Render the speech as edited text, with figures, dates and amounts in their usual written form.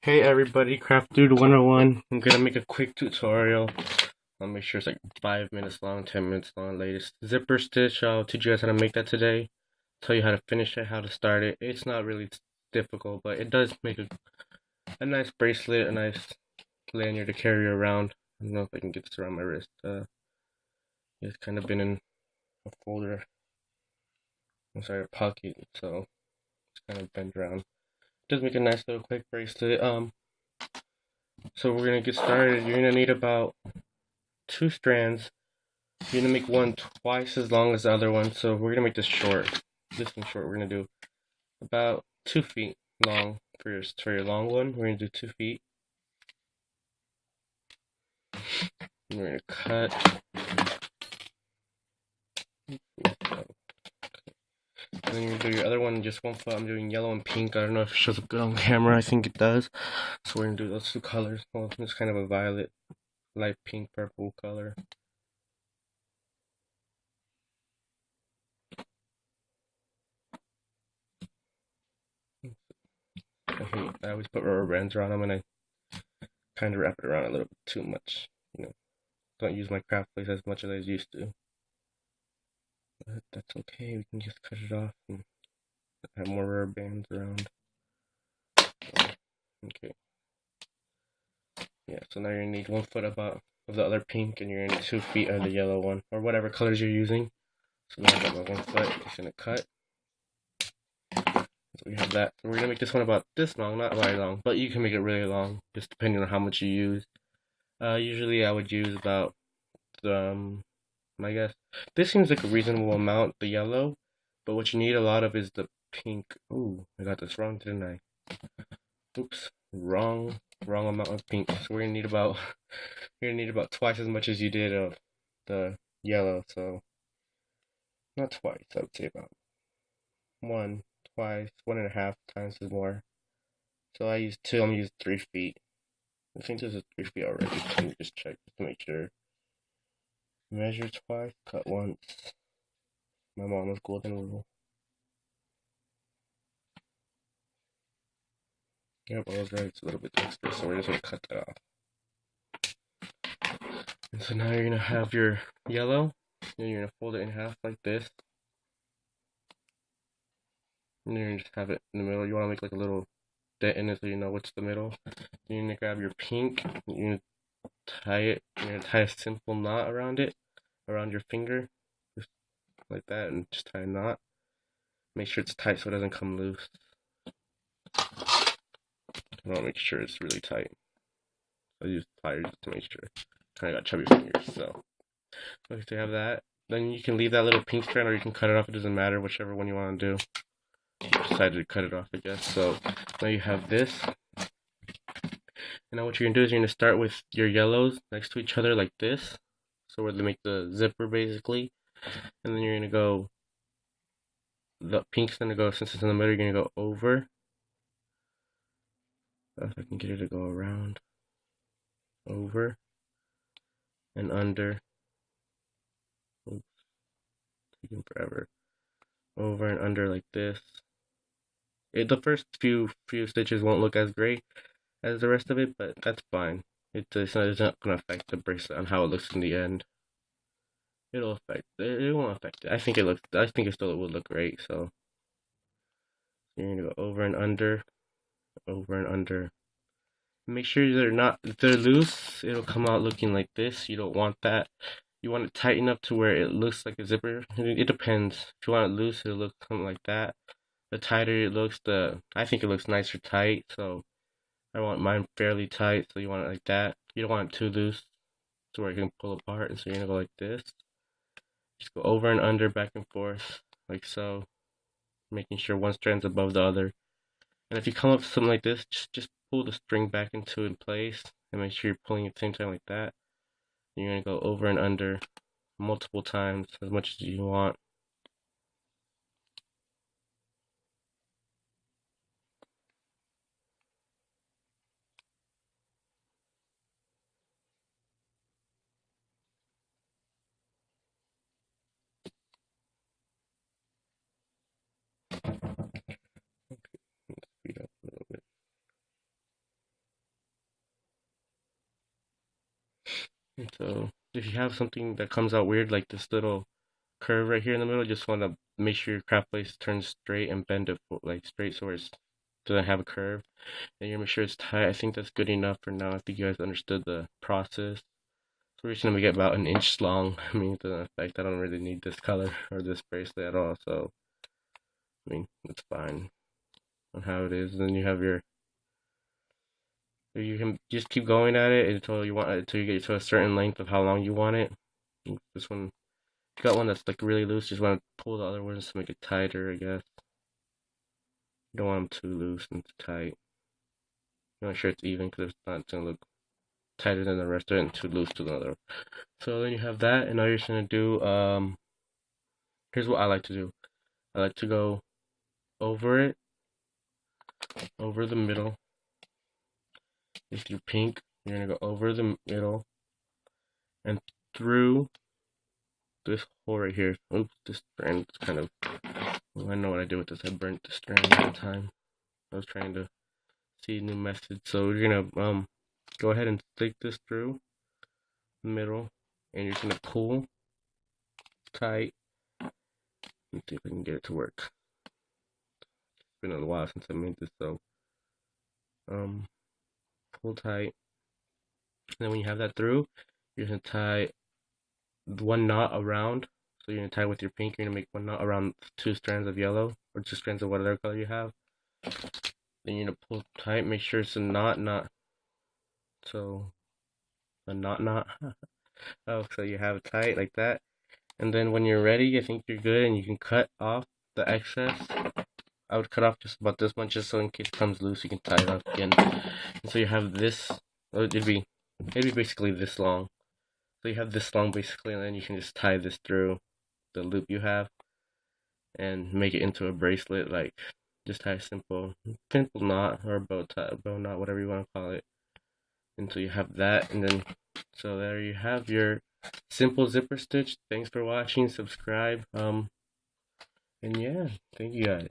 Hey everybody, Craft Dude 101. I'm gonna make a quick tutorial. I'll make sure it's like 5 minutes long, 10 minutes long, latest. Zipper stitch, I'll teach you guys how to make that today. Tell you how to finish it, how to start it. It's not really difficult, but it does make a nice bracelet, a nice lanyard to carry around. I don't know if I can get this around my wrist. It's kind of been in a folder, I'm sorry, a pocket, so it's kind of bent around. It does make a nice little quick bracelet. So we're gonna get started. You're gonna need about 2 strands. You're gonna make one twice as long as the other one, so we're gonna make this short. This one short. We're gonna do about 2 feet long for your long one. We're gonna do 2 feet. And we're gonna cut. And then you're gonna do your other one just 1 foot. I'm doing yellow and pink. I don't know if it shows up good on camera. I think it does. So we're gonna do those 2 colors. Well, it's kind of a violet, light pink, purple color. I always put rubber bands around them, and I kind of wrap it around a little bit too much. You know, don't use my craft place as much as I used to. But that's okay, we can just cut it off and have more rubber bands around. Okay. Yeah, so now you're gonna need 1 foot about of the other pink, and you're gonna need 2 feet of the yellow one, or whatever colors you're using. So now I got my 1 foot, just gonna cut. So we have that. We're gonna make this one about this long, not very long, but you can make it really long, just depending on how much you use. Usually I would use about, I guess, this seems like a reasonable amount, the yellow, but what you need a lot of is the pink. Ooh, I got this wrong, didn't I? Oops, wrong amount of pink. So we're gonna need about you're gonna need about twice as much as you did of the yellow. So not twice, I would say about twice, 1.5 times is more. So I used two. I'm gonna use 3 feet. I think this is 3 feet already. Let me just check just to make sure. Measure twice, cut once. My mama's golden rule. Yep, I was right. It's a little bit extra, so we're just gonna cut that off. And so now you're gonna have your yellow, and you're gonna fold it in half like this. And you're gonna just have it in the middle. You wanna make like a little dent in it so you know what's the middle. Then you're gonna grab your pink, you're gonna tie it, you're gonna tie a simple knot around it, around your finger, just like that, and just tie a knot. Make sure it's tight so it doesn't come loose. I wanna make sure it's really tight. I use pliers just to make sure. Kinda got chubby fingers, so. Okay, so you have that. Then you can leave that little pink strand or you can cut it off. It doesn't matter, whichever one you want to do. I decided to cut it off, I guess. So now you have this. And now what you're going to do is you're going to start with your yellows next to each other like this. So where they make the zipper basically. And then you're going to go, the pink's going to go, since it's in the middle, you're going to go over. If I can get it to go around. Over. And under. Oops. Taking forever. Over and under like this. The first few stitches won't look as great as the rest of it, but that's fine. It's not going to affect the bracelet on how it looks in the end. It'll affect it. It won't affect it. I think it still would look great. So you're gonna go over and under, over and under. Make sure if they're loose, it'll come out looking like this. You don't want that. You want it tight enough to where it looks like a zipper. It depends. If you want it loose, it'll look something like that. The tighter it looks, I think it looks nicer tight. So I want mine fairly tight, so you want it like that. You don't want it too loose to where it can pull apart, and so you're gonna go like this. Just go over and under, back and forth, like so, making sure one strand's above the other. And if you come up with something like this, just pull the string back into in place, and make sure you're pulling at the same time like that. And you're gonna go over and under multiple times, as much as you want. Speed up a little bit. So if you have something that comes out weird, like this little curve right here in the middle, just want to make sure your craft place turns straight and bend it like straight so it doesn't have a curve. And you make sure it's tight. I think that's good enough for now. I think you guys understood the process. So we're just gonna make it about an inch long. I mean, it doesn't affect. I don't really need this color or this bracelet at all. So I mean, it's fine on how it is. And then you have your. You can just keep going at it until until you get to a certain length of how long you want it. This one, if you got one that's like really loose, just want to pull the other ones to make it tighter, I guess. You don't want them too loose and too tight. You want to make sure it's even because if it's not, it's gonna look tighter than the rest of it and too loose to the other. So then you have that, and now you're just gonna do here's what I like to do. I like to go over it, over the middle. With your pink, you're gonna go over the middle and through this hole right here. Oops, this strand is kind of. I know what I did with this. I burnt the strand all the time. I was trying to see a new method. So you're gonna go ahead and stick this through the middle, and you're gonna pull tight. Let's see if I can get it to work. It's been a while since I made this, so pull tight. And then when you have that through, you're gonna tie one knot around. So you're gonna tie with your pink. You're gonna make one knot around two strands of yellow or two strands of whatever color you have. Then you're gonna pull tight. Make sure it's a knot. So a knot. Oh, so you have it tight like that. And then when you're ready, I think you're good, and you can cut off the excess. I would cut off just about this much, just so in case it comes loose, you can tie it off again. And so you have this. It'd be basically this long. So you have this long basically, and then you can just tie this through the loop you have and make it into a bracelet. Like just tie a simple knot or a bow knot, whatever you want to call it. Until you have that, and then so there you have your simple zipper stitch. Thanks for watching. Subscribe. And yeah, thank you guys.